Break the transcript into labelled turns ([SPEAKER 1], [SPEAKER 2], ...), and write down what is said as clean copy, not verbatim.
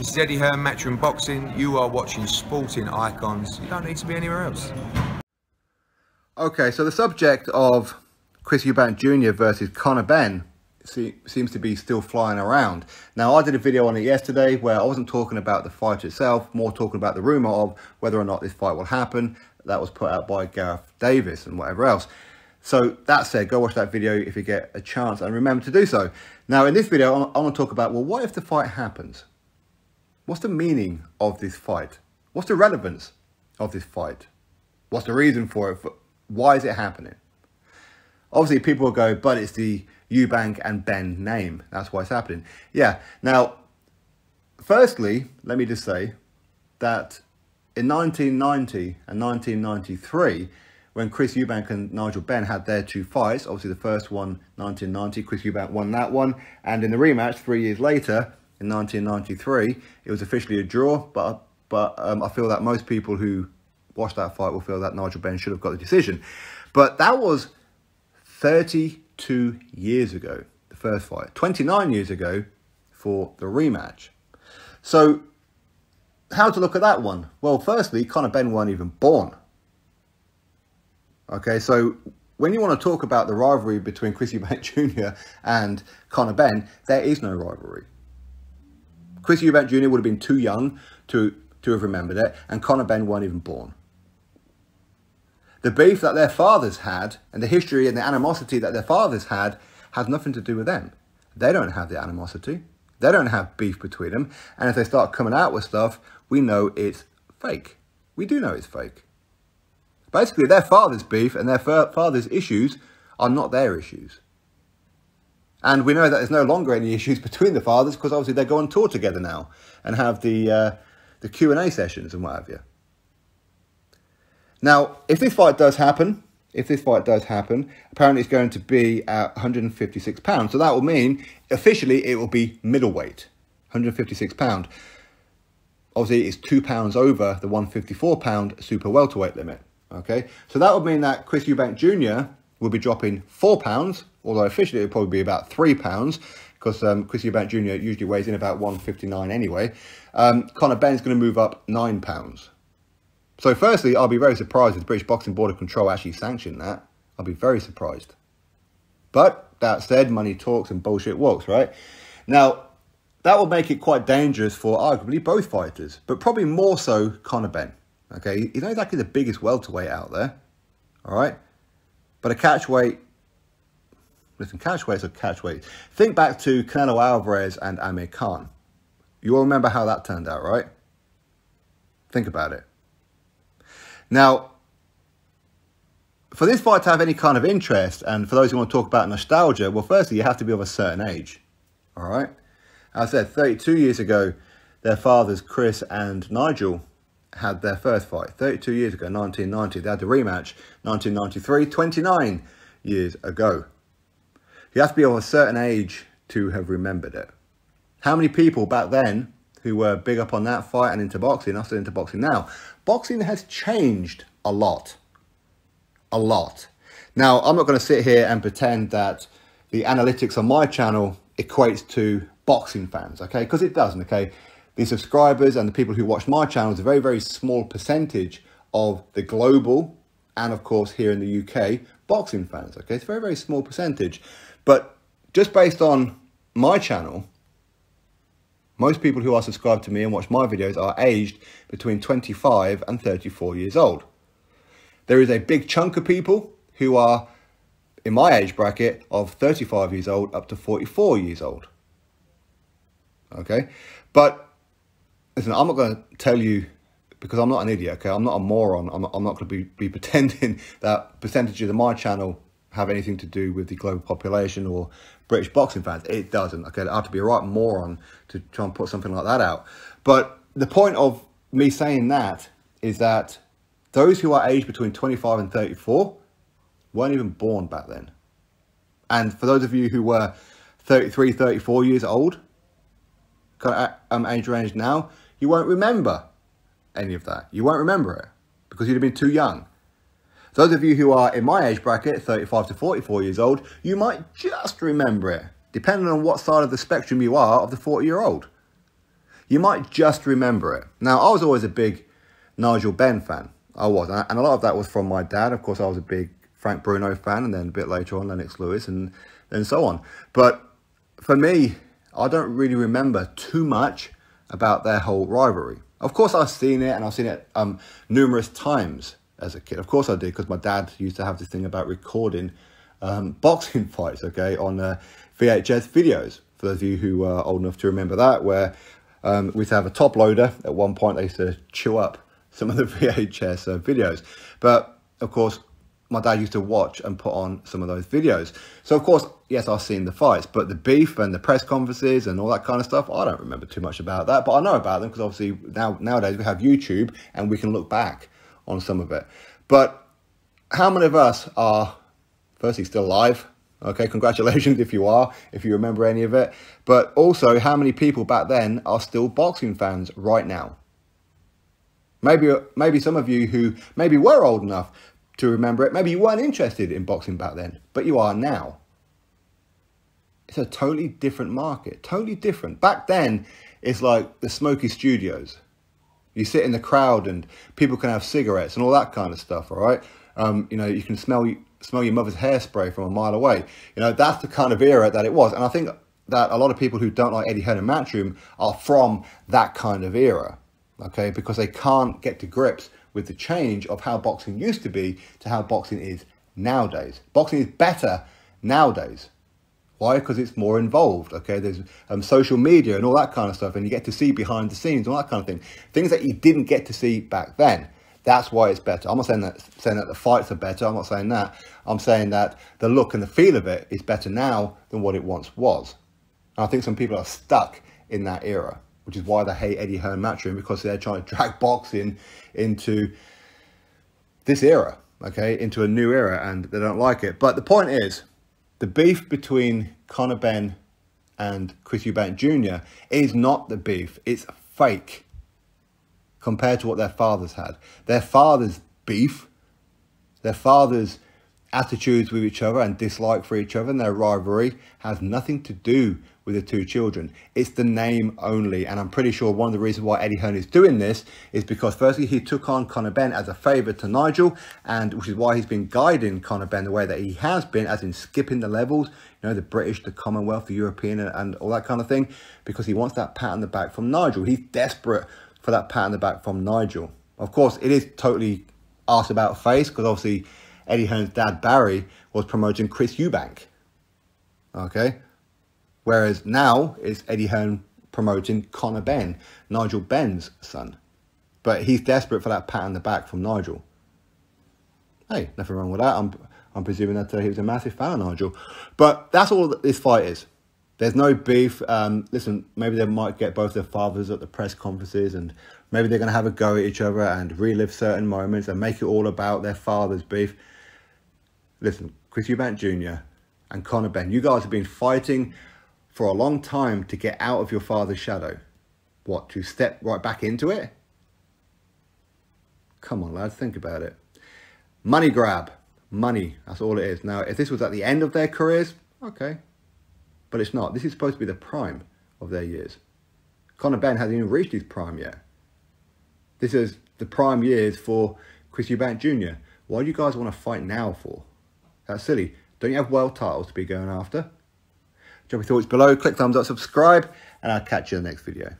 [SPEAKER 1] This is Eddie Hearn, Matchroom Boxing. You are watching Sporting Icons. You don't need to be anywhere else.
[SPEAKER 2] Okay, so the subject of Chris Eubank Jr. versus Conor Benn seems to be still flying around. Now, I did a video on it yesterday where I wasn't talking about the fight itself, more talking about the rumour of whether or not this fight will happen. That was put out by Gareth Davis and whatever else. So that said, go watch that video if you get a chance and remember to do so. Now, in this video, I want to talk about, well, what if the fight happens? What's the meaning of this fight? What's the relevance of this fight? What's the reason for it? Why is it happening? Obviously, people will go, but it's the Eubank and Benn name. That's why it's happening. Yeah. Now, firstly, let me just say that in 1990 and 1993, when Chris Eubank and Nigel Benn had their two fights, obviously the first one, 1990, Chris Eubank won that one. And in the rematch 3 years later, in 1993, it was officially a draw. But I feel that most people who watched that fight will feel that Nigel Benn should have got the decision. But that was 32 years ago, the first fight. 29 years ago for the rematch. So, how to look at that one? Well, firstly, Conor Benn weren't even born. Okay, so when you want to talk about the rivalry between Chris Eubank Jr. and Conor Benn, there is no rivalry. Chris Eubank Jr. would have been too young to have remembered it, and Conor Benn weren't even born. The beef that their fathers had, and the history and the animosity that their fathers had, has nothing to do with them. They don't have the animosity. They don't have beef between them. And if they start coming out with stuff, we know it's fake. We do know it's fake. Basically, their father's beef and their father's issues are not their issues. And we know that there's no longer any issues between the fathers because obviously they go on tour together now and have the Q&A sessions and what have you. Now, if this fight does happen, apparently it's going to be at 156 pounds. So that will mean, officially, it will be middleweight, 156 pound. Obviously, it's 2 pounds over the 154 pound super welterweight limit. Okay, so that would mean that Chris Eubank Jr. will be dropping 4 pounds, although officially it would probably be about 3 pounds, because Chris Eubank Jr. usually weighs in about 159 anyway. Conor Benn's going to move up 9 pounds. So firstly, I'll be very surprised if the British Boxing Board of Control actually sanctioned that. I'll be very surprised. But that said, money talks and bullshit walks, right? Now, that will make it quite dangerous for arguably both fighters, but probably more so Conor Benn. Okay, he's not exactly the biggest welterweight out there, all right? But a catchweight, listen, catchweight's a catchweight. Think back to Canelo Alvarez and Amir Khan. You all remember how that turned out, right? Think about it. Now, for this fight to have any kind of interest, and for those who want to talk about nostalgia, well, firstly, you have to be of a certain age, all right? As I said, 32 years ago, their fathers, Chris and Nigel, had their first fight. 32 years ago, 1990. They had the rematch, 1993, 29 years ago. You have to be of a certain age to have remembered it. How many people back then who were big up on that fight and into boxing are still into boxing now? Boxing has changed a lot. A lot. Now, I'm not going to sit here and pretend that the analytics on my channel equates to boxing fans, okay? Because it doesn't, okay? The subscribers and the people who watch my channel is a very, very small percentage of the global and, of course, here in the UK, boxing fans, okay? It's a very, very small percentage. But just based on my channel, most people who are subscribed to me and watch my videos are aged between 25 and 34 years old. There is a big chunk of people who are in my age bracket of 35 years old up to 44 years old. Okay? But listen, I'm not going to tell you, because I'm not an idiot, okay? I'm not a moron. I'm not going to be pretending that percentages of my channel have anything to do with the global population or British boxing fans. It doesn't, okay? I have to be a right moron to try and put something like that out. But the point of me saying that is that those who are aged between 25 and 34 weren't even born back then. And for those of you who were 33, 34 years old, kind of age range now, you won't remember any of that. You won't remember it because you'd have been too young. Those of you who are in my age bracket, 35 to 44 years old, you might just remember it, depending on what side of the spectrum you are of the 40-year-old. you might just remember it. Now, I was always a big Nigel Benn fan. I was. And a lot of that was from my dad. Of course, I was a big Frank Bruno fan, and then a bit later on, Lennox Lewis, and so on. But for me, I don't really remember too much about their whole rivalry. Of course, I've seen it, and I've seen it numerous times as a kid. Of course I did, because my dad used to have this thing about recording boxing fights, okay, on VHS videos. For those of you who are old enough to remember that, where we used to have a top loader. At one point, they used to chew up some of the VHS videos. But, of course, my dad used to watch and put on some of those videos. So, of course, yes, I've seen the fights, but the beef and the press conferences and all that kind of stuff, I don't remember too much about that. But I know about them because, obviously, nowadays we have YouTube and we can look back on some of it. But how many of us are, firstly, still alive? Okay, congratulations if you are, if you remember any of it. But also, how many people back then are still boxing fans right now? Maybe some of you who maybe were old enough to remember it, maybe you weren't interested in boxing back then, but you are now. It's a totally different market, totally different. Back then, it's like the smoky studios. You sit in the crowd and people can have cigarettes and all that kind of stuff, all right? You know, you can smell your mother's hairspray from a mile away. You know, that's the kind of era that it was. And I think that a lot of people who don't like Eddie Hearn and Matchroom are from that kind of era, okay? Because they can't get to grips with the change of how boxing used to be to how boxing is nowadays. Boxing is better nowadays. Why? Because it's more involved, okay? There's social media and all that kind of stuff, and you get to see behind the scenes, all that kind of thing. Things that you didn't get to see back then. That's why it's better. I'm not saying that the fights are better. I'm not saying that. I'm saying that the look and the feel of it is better now than what it once was. And I think some people are stuck in that era, which is why they hate Eddie Hearn Matchroom, because they're trying to drag boxing into this era, okay, into a new era, and they don't like it. But the point is, the beef between Conor Benn and Chris Eubank Jr. is not the beef. It's fake compared to what their fathers had. Their fathers' beef, their fathers' attitudes with each other and dislike for each other, and their rivalry has nothing to do with the two children. It's the name only. And I'm pretty sure one of the reasons why Eddie Hearn is doing this is because, firstly, he took on Conor Benn as a favour to Nigel, and which is why he's been guiding Conor Benn the way that he has been, as in skipping the levels, you know, the British, the Commonwealth, the European, and all that kind of thing, because he wants that pat on the back from Nigel. He's desperate for that pat on the back from Nigel. Of course, it is totally arse about face, because obviously Eddie Hearn's dad, Barry, was promoting Chris Eubank, okay? Whereas now it's Eddie Hearn promoting Conor Benn, Nigel Benn's son. But he's desperate for that pat on the back from Nigel. Hey, nothing wrong with that. I'm presuming that he was a massive fan of Nigel. But that's all that this fight is. There's no beef. Listen, maybe they might get both their fathers at the press conferences, and maybe they're going to have a go at each other and relive certain moments and make it all about their father's beef. Listen, Chris Eubank Jr. and Conor Benn, you guys have been fighting for a long time to get out of your father's shadow. What, to step right back into it? Come on, lads, think about it. Money grab. Money, that's all it is. Now, if this was at the end of their careers, okay. But it's not. This is supposed to be the prime of their years. Conor Benn hasn't even reached his prime yet. This is the prime years for Chris Eubank Jr. Why do you guys want to fight now for? That's silly. Don't you have world titles to be going after? Drop your thoughts below, click thumbs up, subscribe, and I'll catch you in the next video.